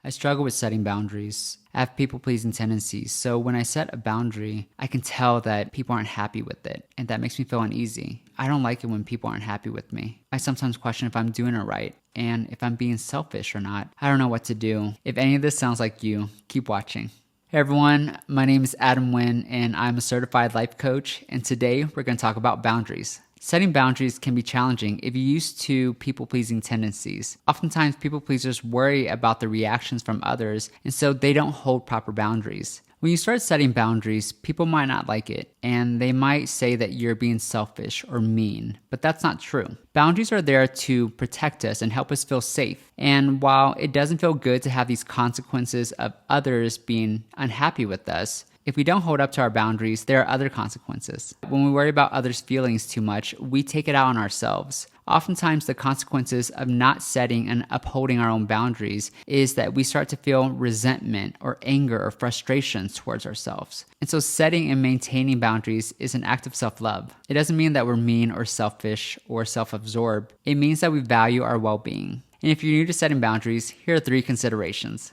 I struggle with setting boundaries. I have people-pleasing tendencies, so when I set a boundary, I can tell that people aren't happy with it, and that makes me feel uneasy. I don't like it when people aren't happy with me. I sometimes question if I'm doing it right, and if I'm being selfish or not. I don't know what to do. If any of this sounds like you, keep watching. Hey everyone, my name is Nguyen, and I'm a certified life coach, and today we're going to talk about boundaries. Setting boundaries can be challenging if you're used to people-pleasing tendencies. Oftentimes, people-pleasers worry about the reactions from others, and so they don't hold proper boundaries. When you start setting boundaries, people might not like it, and they might say that you're being selfish or mean, but that's not true. Boundaries are there to protect us and help us feel safe. And while it doesn't feel good to have these consequences of others being unhappy with us, if we don't hold up to our boundaries, there are other consequences. When we worry about others' feelings too much, we take it out on ourselves. Oftentimes, the consequences of not setting and upholding our own boundaries is that we start to feel resentment or anger or frustration towards ourselves. And so setting and maintaining boundaries is an act of self-love. It doesn't mean that we're mean or selfish or self-absorbed. It means that we value our well-being. And if you're new to setting boundaries, here are 3 considerations.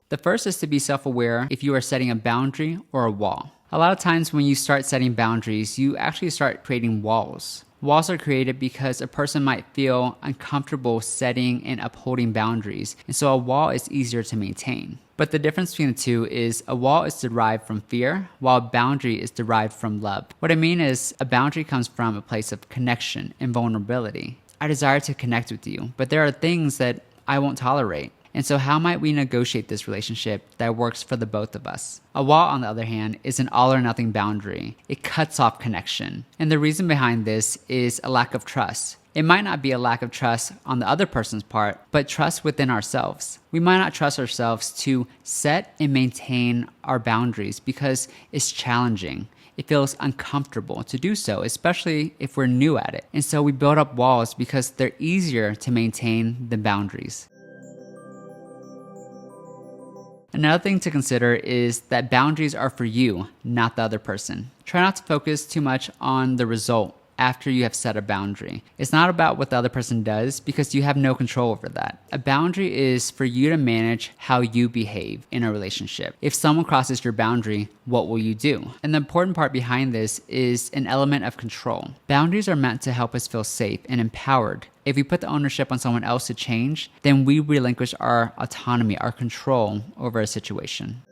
The first is to be self-aware if you are setting a boundary or a wall. A lot of times when you start setting boundaries, you actually start creating walls. Walls are created because a person might feel uncomfortable setting and upholding boundaries, and so a wall is easier to maintain. But the difference between the two is a wall is derived from fear, while a boundary is derived from love. What I mean is a boundary comes from a place of connection and vulnerability. I desire to connect with you, but there are things that I won't tolerate. And so how might we negotiate this relationship that works for the both of us? A wall, on the other hand, is an all or nothing boundary. It cuts off connection. And the reason behind this is a lack of trust. It might not be a lack of trust on the other person's part, but trust within ourselves. We might not trust ourselves to set and maintain our boundaries because it's challenging. It feels uncomfortable to do so, especially if we're new at it. And so we build up walls because they're easier to maintain than boundaries. Another thing to consider is that boundaries are for you, not the other person. Try not to focus too much on the result after you have set a boundary. It's not about what the other person does because you have no control over that. A boundary is for you to manage how you behave in a relationship. If someone crosses your boundary, what will you do? And the important part behind this is an element of control. Boundaries are meant to help us feel safe and empowered. If we put the ownership on someone else to change, then we relinquish our autonomy, our control over a situation.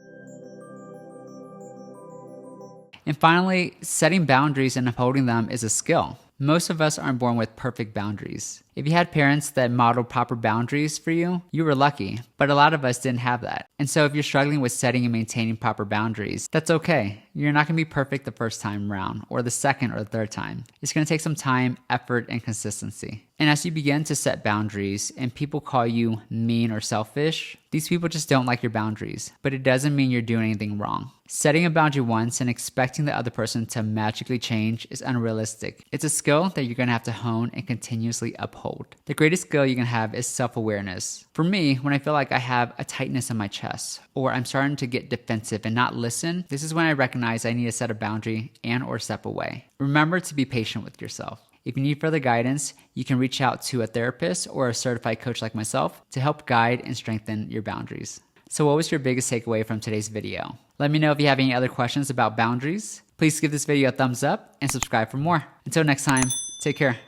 And finally, setting boundaries and upholding them is a skill. Most of us aren't born with perfect boundaries. If you had parents that modeled proper boundaries for you, you were lucky, but a lot of us didn't have that. And so if you're struggling with setting and maintaining proper boundaries, that's okay. You're not gonna be perfect the first time around, or the second or the third time. It's gonna take some time, effort, and consistency. And as you begin to set boundaries and people call you mean or selfish, these people just don't like your boundaries, but it doesn't mean you're doing anything wrong. Setting a boundary once and expecting the other person to magically change is unrealistic. It's a skill that you're gonna have to hone and continuously uphold. The greatest skill you can have is self-awareness. For me, when I feel like I have a tightness in my chest, or I'm starting to get defensive and not listen, this is when I recognize I need to set a boundary and or step away. Remember to be patient with yourself. If you need further guidance, you can reach out to a therapist or a certified coach like myself to help guide and strengthen your boundaries. So what was your biggest takeaway from today's video? Let me know if you have any other questions about boundaries. Please give this video a thumbs up and subscribe for more. Until next time, take care.